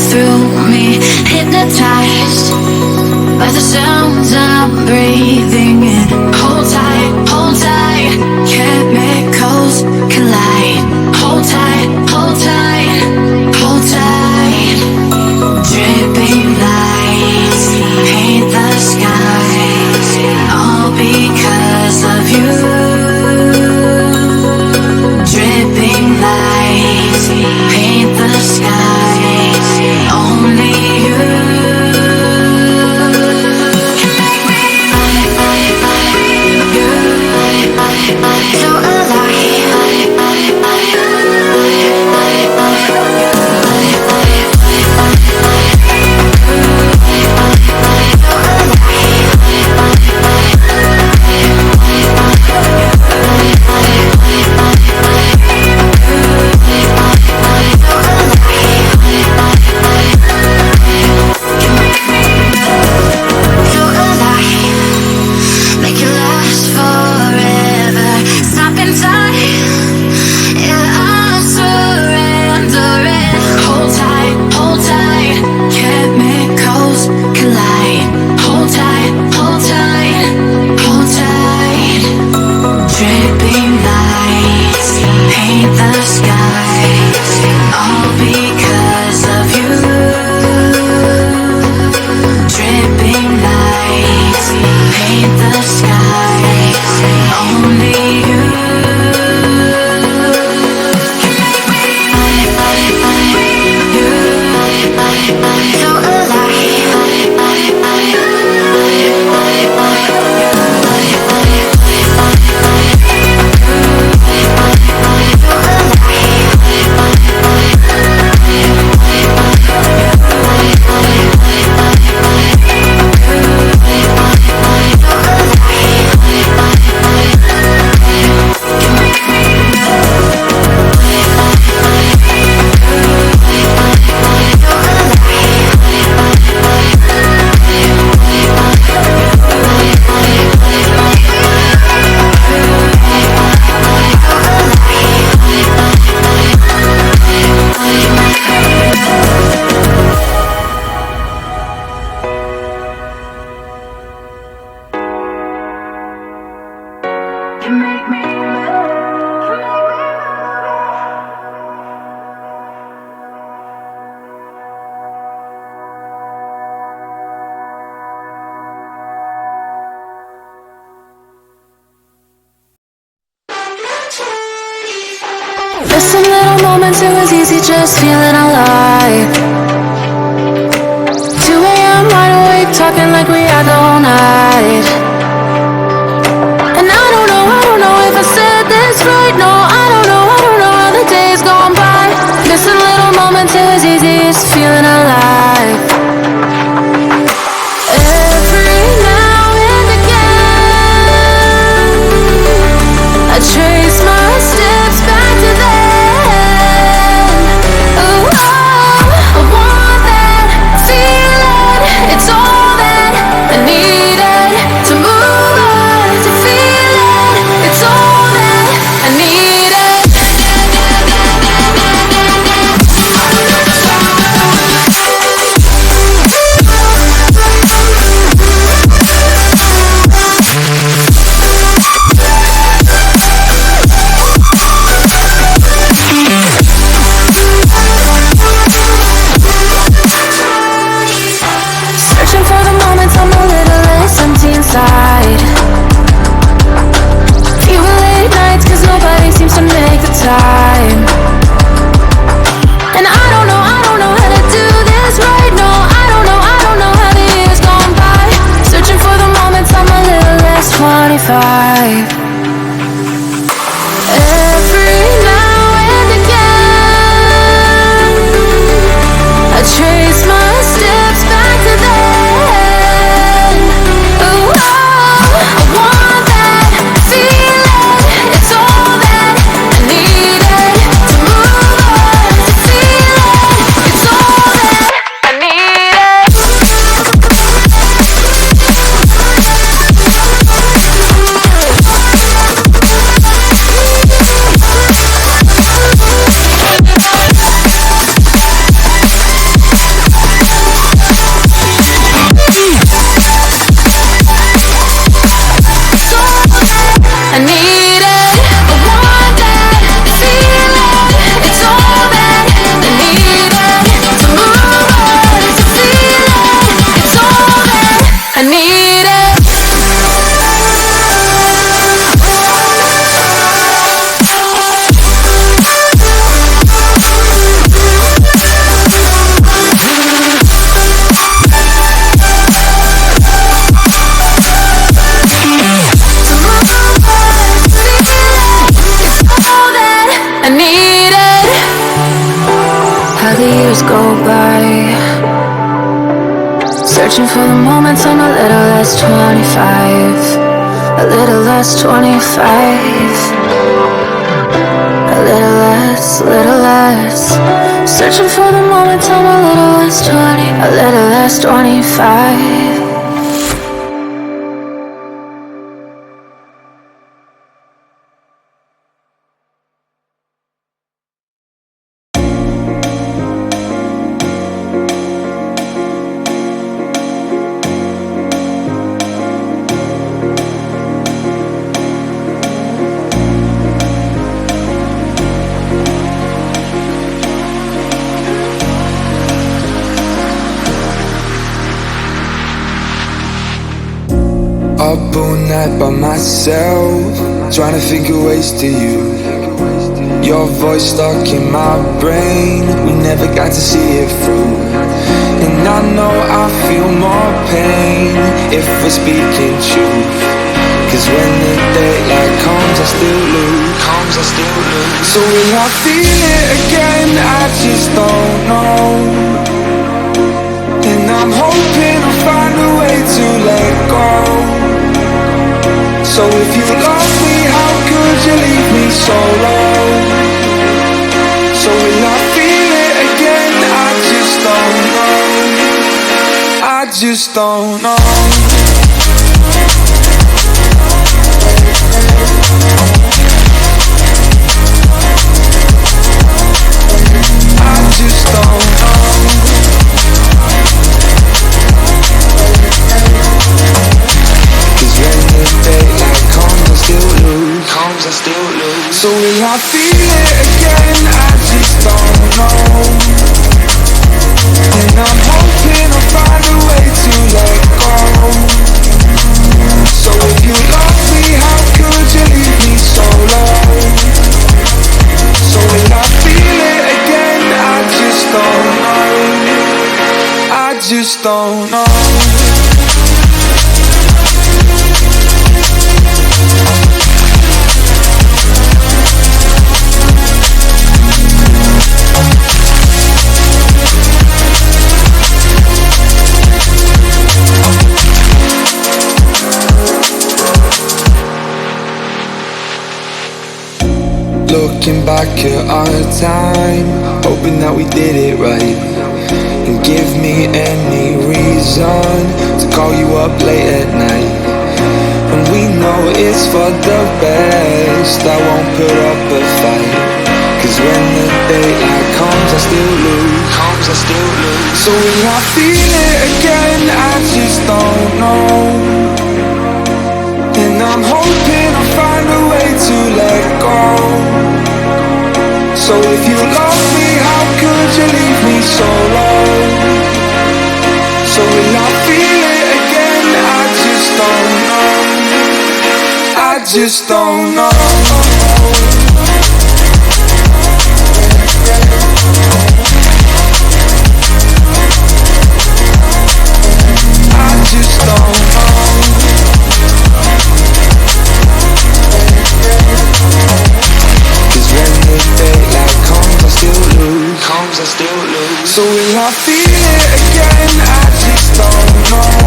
through me, hypnotized by the sounds I'm breathing in. Hold tight, chemicals collide. Hold tight, hold tight, hold tight. Dripping lights paint the skies, all because of you. Dripping lights paint the skies, only you. There's some little moments it was easy just feeling alive. 2 a.m. wide awake talking like we had the whole night. And I don't know if I said this right. No, I don't know how the days gone by. Missing little moments it was easy just feeling alive. Every now and again I trace my steps back to then. Ooh, I want that feeling. It's all that I needed to move on, to feel it. It's all that I needed. Searching for the moments I'm a little less empty inside. Fewer late nights cause nobody seems to make the time. And I don't know how to do this right. No, I don't know how the years gone by. Searching for the moments I'm a little less 25. Every now and again I trace my steps back to then. Ooh, I want that feeling. It's all that I needed to move on, to feel it. It's all that I needed. days go by, searching for the moments I'm a little less 25, a little less 25, a little less, searching for the moments I'm a little less 20, a little less 25. Up all night by myself, trying to think of ways to you. Your voice stuck in my brain, we never got to see it through. And I know I feel more pain if we're speaking truth. Cause when the daylight comes I still lose. So will I feel it again? I just don't know. And I'm hoping I'll find a way to let go. So if you love me, how could you leave me so low? So will I feel it again? I just don't know. I just don't know. I just don't know. When the daylight comes, I still lose. So will I feel it again? I just don't know. And I'm hoping I'll find a way to let go. So if you love me, how could you leave me so low? So will I feel it again? I just don't know. I just don't know. Looking back at our time, hoping that we did it right. And give me any reason to call you up late at night. And we know it's for the best, I won't put up a fight. Cause when the daylight comes, I still lose. So will I feel it again? I just don't know. And I'm hoping I'll find a way to let go. So if you love me, how could you leave me so low? So will I feel it again? I just don't know. I just don't know. I just don't know. Cause when the daylight comes, I still lose. So will I feel it again? I just don't know.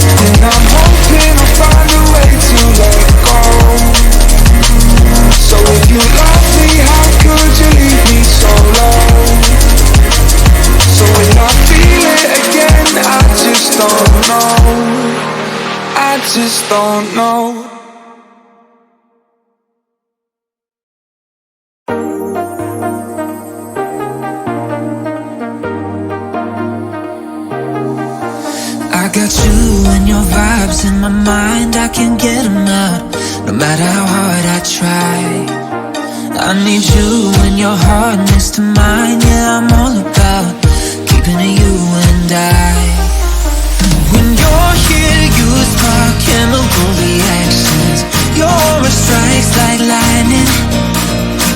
And I'm hoping I'll find a way to let go. So if you love me, how could you leave me so low? So will I feel it again? I just don't know. I just don't know. I got you and your vibes in my mind, I can't get them out, no matter how hard I try. I need you and your heart next to mine, yeah, I'm all about keeping it you and I. When you're here, you spark chemical reactions, your aura strikes like lightning.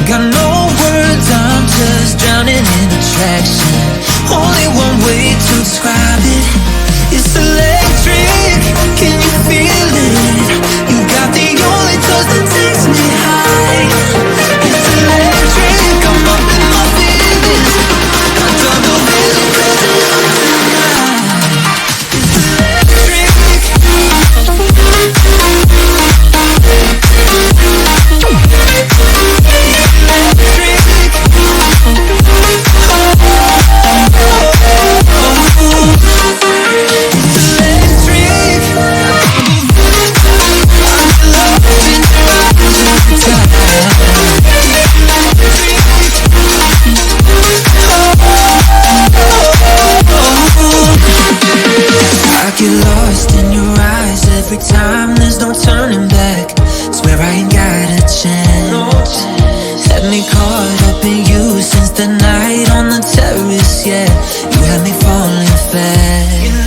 Got no words, I'm just drowning in attraction. Only one way to describe it. It's electric, can you feel it? You got the only touch that takes me high. It's electric, I'm up in my feelings. and there's no turning back. Swear I ain't got a chance. Had me caught up in you since the night on the terrace, yeah. You had me falling fast.